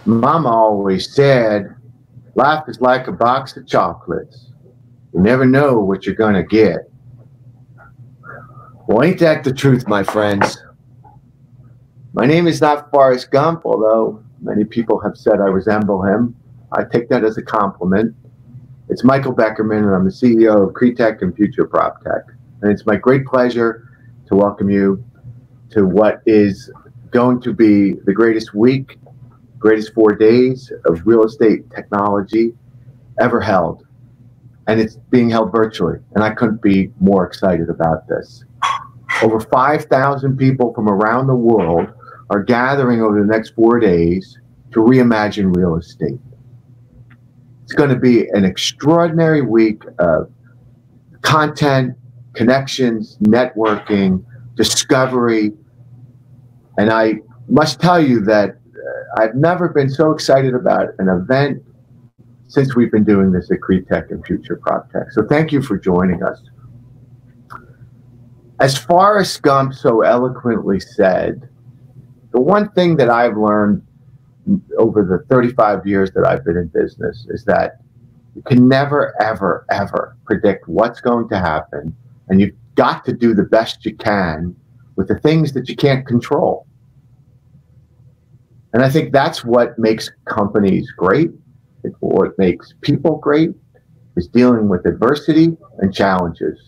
Mama always said, life is like a box of chocolates. You never know what you're going to get. Well, ain't that the truth, my friends? My name is not Forrest Gump, although many people have said I resemble him. I take that as a compliment. It's Michael Beckerman, and I'm the CEO of CREtech and Future PropTech. And it's my great pleasure to welcome you to what is going to be the greatest week, greatest 4 days of real estate technology ever held. And it's being held virtually, and I couldn't be more excited about this. Over 5,000 people from around the world are gathering over the next 4 days to reimagine real estate. It's going to be an extraordinary week of content, connections, networking, discovery, and I must tell you that I've never been so excited about an event since we've been doing this at CREtech and Future PropTech. So thank you for joining us. As Forrest Gump so eloquently said, the one thing that I've learned over the 35 years that I've been in business is that you can never, ever, ever predict what's going to happen, and you've got to do the best you can with the things that you can't control. And I think that's what makes companies great. What makes people great is dealing with adversity and challenges.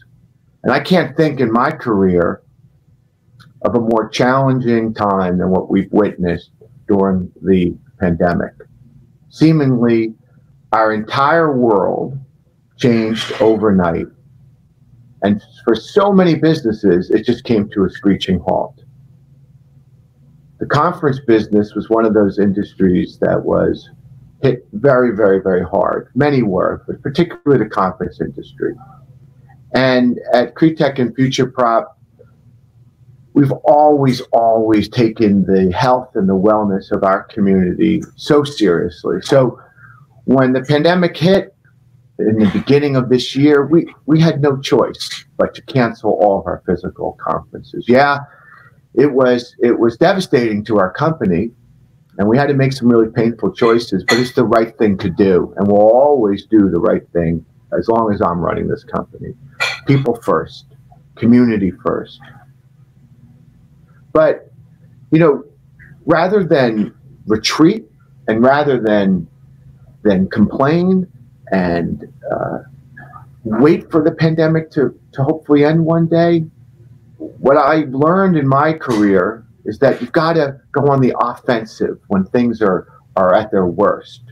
And I can't think in my career of a more challenging time than what we've witnessed during the pandemic. Seemingly, our entire world changed overnight. And for so many businesses, it just came to a screeching halt. The conference business was one of those industries that was hit very, very, very hard. Many were, but particularly the conference industry. And at CREtech and Future Prop, we've always taken the health and the wellness of our community so seriously. So when the pandemic hit in the beginning of this year, we had no choice but to cancel all of our physical conferences. Yeah, it was devastating to our company, and we had to make some really painful choices, but it's the right thing to do, and we'll always do the right thing as long as I'm running this company. People first, community first. But, you know, rather than retreat and rather than complain and wait for the pandemic to hopefully end one day, what I've learned in my career is that you've got to go on the offensive when things are at their worst.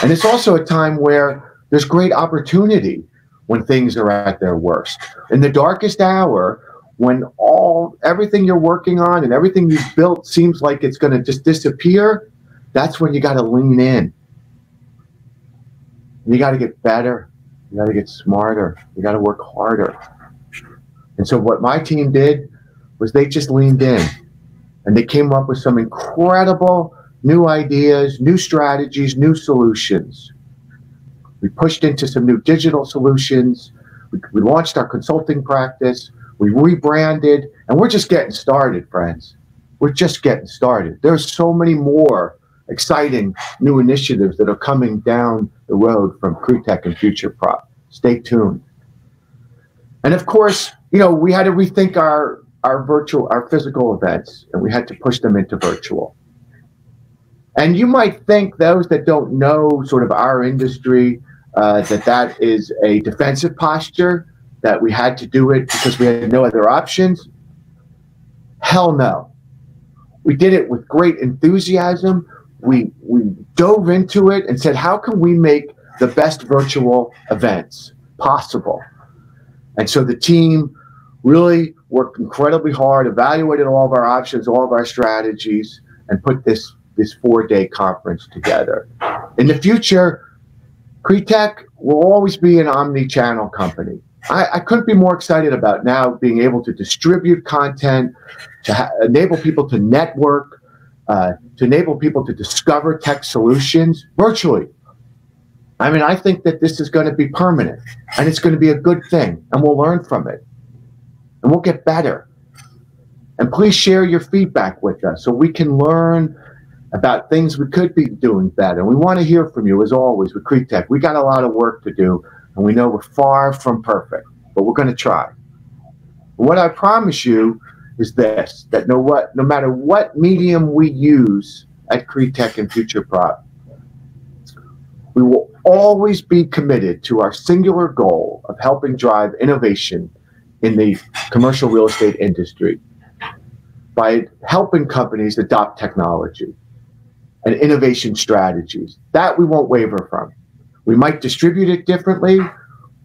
And it's also a time where there's great opportunity when things are at their worst. In the darkest hour, when everything you're working on and everything you've built seems like it's going to just disappear, that's when you got to lean in. You got to get better. You got to get smarter. You got to work harder. And so what my team did was they just leaned in, and they came up with some incredible new ideas, new strategies, new solutions. We pushed into some new digital solutions. We launched our consulting practice. We rebranded, and we're just getting started, friends. We're just getting started. There's so many more exciting new initiatives that are coming down the road from CREtech and Future Prop. Stay tuned. And of course, you know, we had to rethink our physical events, and we had to push them into virtual. And you might think, those that don't know sort of our industry, that is a defensive posture, that we had to do it because we had no other options. Hell no. We did it with great enthusiasm. We dove into it and said, how can we make the best virtual events possible? And so the team really worked incredibly hard, evaluated all of our options, all of our strategies, and put this 4-day conference together. In the future, CREtech will always be an omni-channel company. I couldn't be more excited about now being able to distribute content, to enable people to network, to enable people to discover tech solutions virtually. I mean, I think that this is going to be permanent, and it's going to be a good thing, and we'll learn from it, and we'll get better. And please share your feedback with us so we can learn about things we could be doing better. And we want to hear from you, as always, with CREtech. We got a lot of work to do, and we know we're far from perfect, but we're going to try. What I promise you is this, that no matter what medium we use at CREtech and Future Prop, we will always be committed to our singular goal of helping drive innovation in the commercial real estate industry by helping companies adopt technology and innovation strategies. That we won't waver from. We might distribute it differently.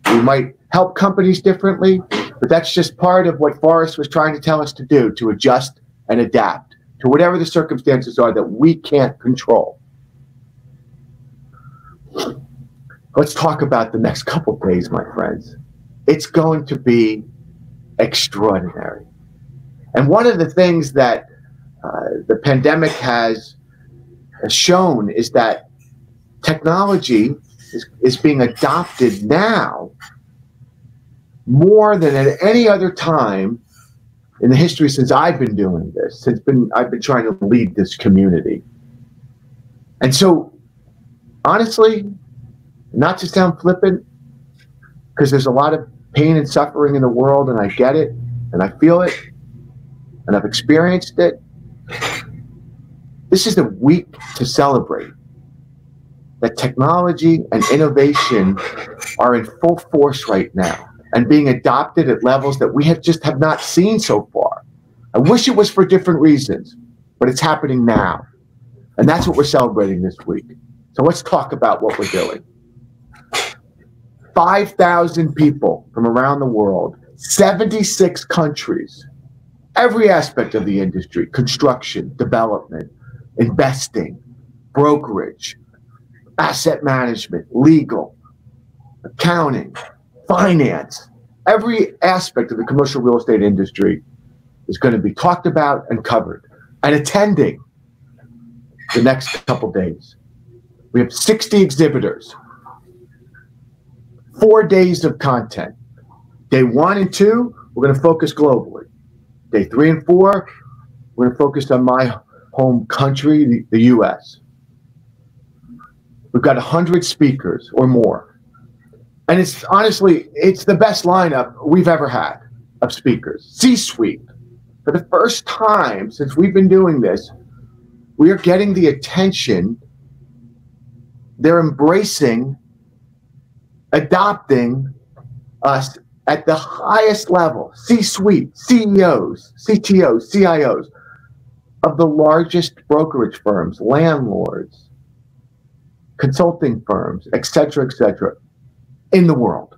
We might help companies differently, but that's just part of what Forrest was trying to tell us to do, to adjust and adapt to whatever the circumstances are that we can't control. Let's talk about the next couple of days, my friends. It's going to be extraordinary. And one of the things that the pandemic has shown is that technology is being adopted now more than at any other time in the history since I've been doing this. I've been trying to lead this community. And so, honestly, not to sound flippant, because there's a lot of pain and suffering in the world, and I get it, and I feel it, and I've experienced it. This is a week to celebrate that technology and innovation are in full force right now and being adopted at levels that we have not seen so far. I wish it was for different reasons, but it's happening now. And that's what we're celebrating this week. So let's talk about what we're doing. 5,000 people from around the world, 76 countries, every aspect of the industry, construction, development, investing, brokerage, asset management, legal, accounting, finance, every aspect of the commercial real estate industry is going to be talked about and covered and attending the next couple days. We have 60 exhibitors, 4 days of content. Day 1 and 2, we're going to focus globally. Day 3 and 4, we're going to focus on my home country, the US. We've got 100 speakers or more. And it's honestly, it's the best lineup we've ever had of speakers. C-suite. For the first time since we've been doing this, we are getting the attention. They're embracing, adopting us at the highest level. C-suite, CEOs, CTOs, CIOs of the largest brokerage firms, landlords, consulting firms, et cetera, in the world.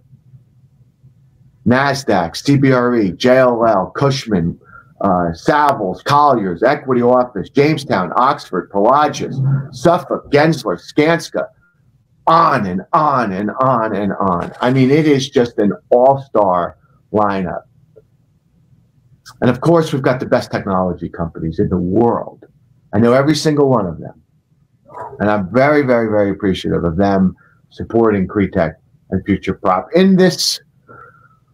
NASDAQ, CBRE, JLL, Cushman, Savills, Colliers, Equity Office, Jamestown, Oxford, Pelagius, Suffolk, Gensler, Skanska, on and on and on and on. I mean, it is just an all-star lineup. And of course, we've got the best technology companies in the world. I know every single one of them. And I'm very, very, very appreciative of them supporting CREtech and Future Prop in this,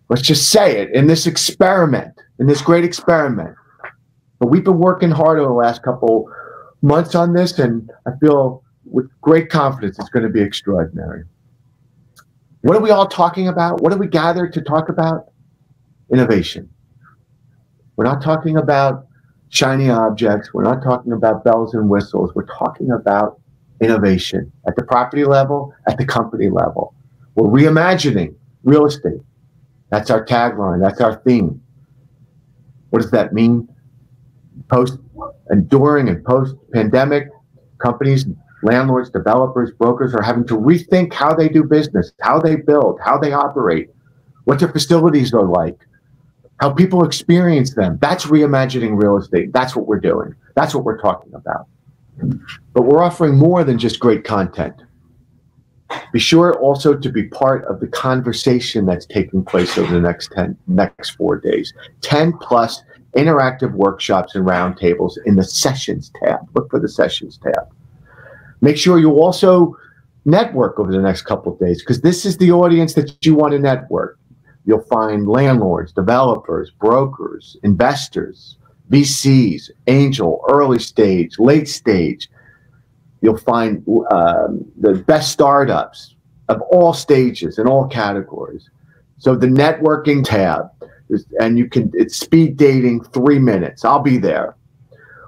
let's just say it, in this experiment, in this great experiment. But we've been working hard over the last couple months on this, and I feel with great confidence it's going to be extraordinary. What are we all talking about? What are we gathered to talk about? Innovation. We're not talking about shiny objects. We're not talking about bells and whistles. We're talking about innovation at the property level, at the company level. We're reimagining real estate. That's our tagline. That's our theme. What does that mean? During and post-pandemic, companies, landlords, developers, brokers are having to rethink how they do business, how they build, how they operate, what their facilities are like, how people experience them. That's reimagining real estate. That's what we're doing. That's what we're talking about. But we're offering more than just great content. Be sure also to be part of the conversation that's taking place over the next 4 days. 10 plus interactive workshops and roundtables in the Sessions tab. Look for the Sessions tab. Make sure you also network over the next couple of days, because this is the audience that you want to network. You'll find landlords, developers, brokers, investors, VCs, angel, early stage, late stage, You'll find the best startups of all stages and all categories. So the networking tab, and it's speed dating 3 minutes. I'll be there.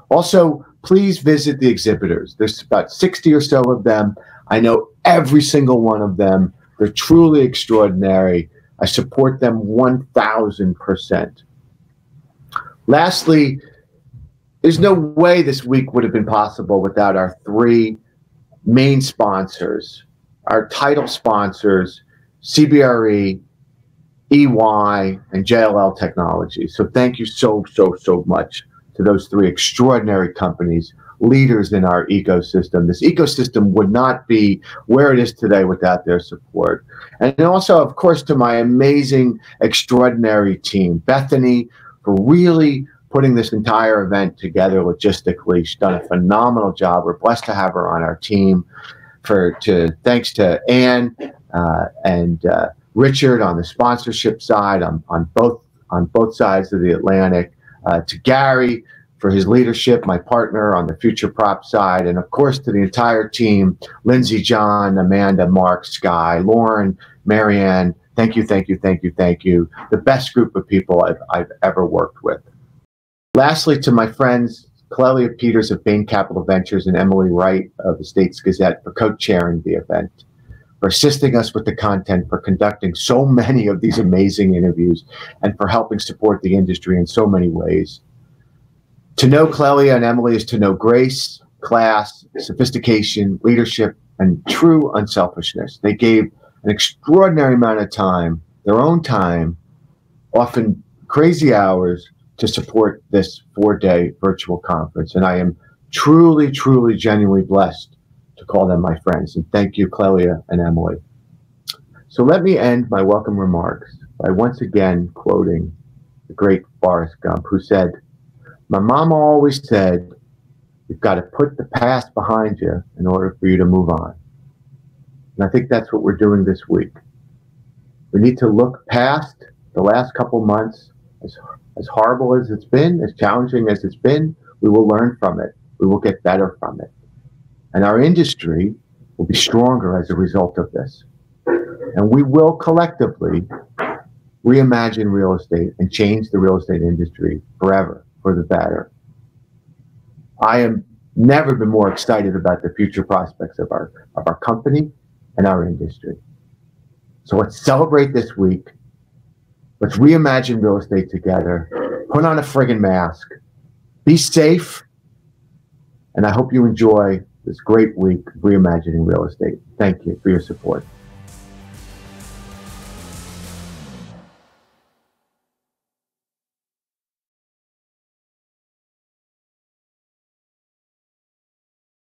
Also, please visit the exhibitors. There's about 60 or so of them. I know every single one of them. They're truly extraordinary. I support them 1,000%. Lastly, there's no way this week would have been possible without our 3 main sponsors, our title sponsors, CBRE, EY, and JLL Technologies. So thank you so much to those 3 extraordinary companies, leaders in our ecosystem. This ecosystem would not be where it is today without their support. And also, of course, to my amazing, extraordinary team, Bethany, for really putting this entire event together logistically. She's done a phenomenal job. We're blessed to have her on our team. Thanks to Ann and Richard on the sponsorship side, on both sides of the Atlantic, to Gary for his leadership, my partner on the Future Prop side, and of course to the entire team, Lindsay, John, Amanda, Mark, Sky, Lauren, Marianne. Thank you. The best group of people I've ever worked with. Lastly, to my friends, Clelia Peters of Bain Capital Ventures and Emily Wright of the States Gazette for co-chairing the event, for assisting us with the content, for conducting so many of these amazing interviews, and for helping support the industry in so many ways. To know Clelia and Emily is to know grace, class, sophistication, leadership, and true unselfishness. They gave an extraordinary amount of time, their own time, often crazy hours, to support this 4-day virtual conference. And I am truly, genuinely blessed to call them my friends. And thank you, Clelia and Emily. So let me end my welcome remarks by once again quoting the great Forrest Gump, who said, "My mama always said, you've got to put the past behind you in order for you to move on." And I think that's what we're doing this week. We need to look past the last couple months. As horrible as it's been, as challenging as it's been, we will learn from it. We will get better from it. And our industry will be stronger as a result of this. And we will collectively reimagine real estate and change the real estate industry forever for the better. I have never been more excited about the future prospects of our company and our industry. So let's celebrate this week. Let's reimagine real estate together. Put on a friggin' mask. Be safe. And I hope you enjoy this great week of reimagining real estate. Thank you for your support.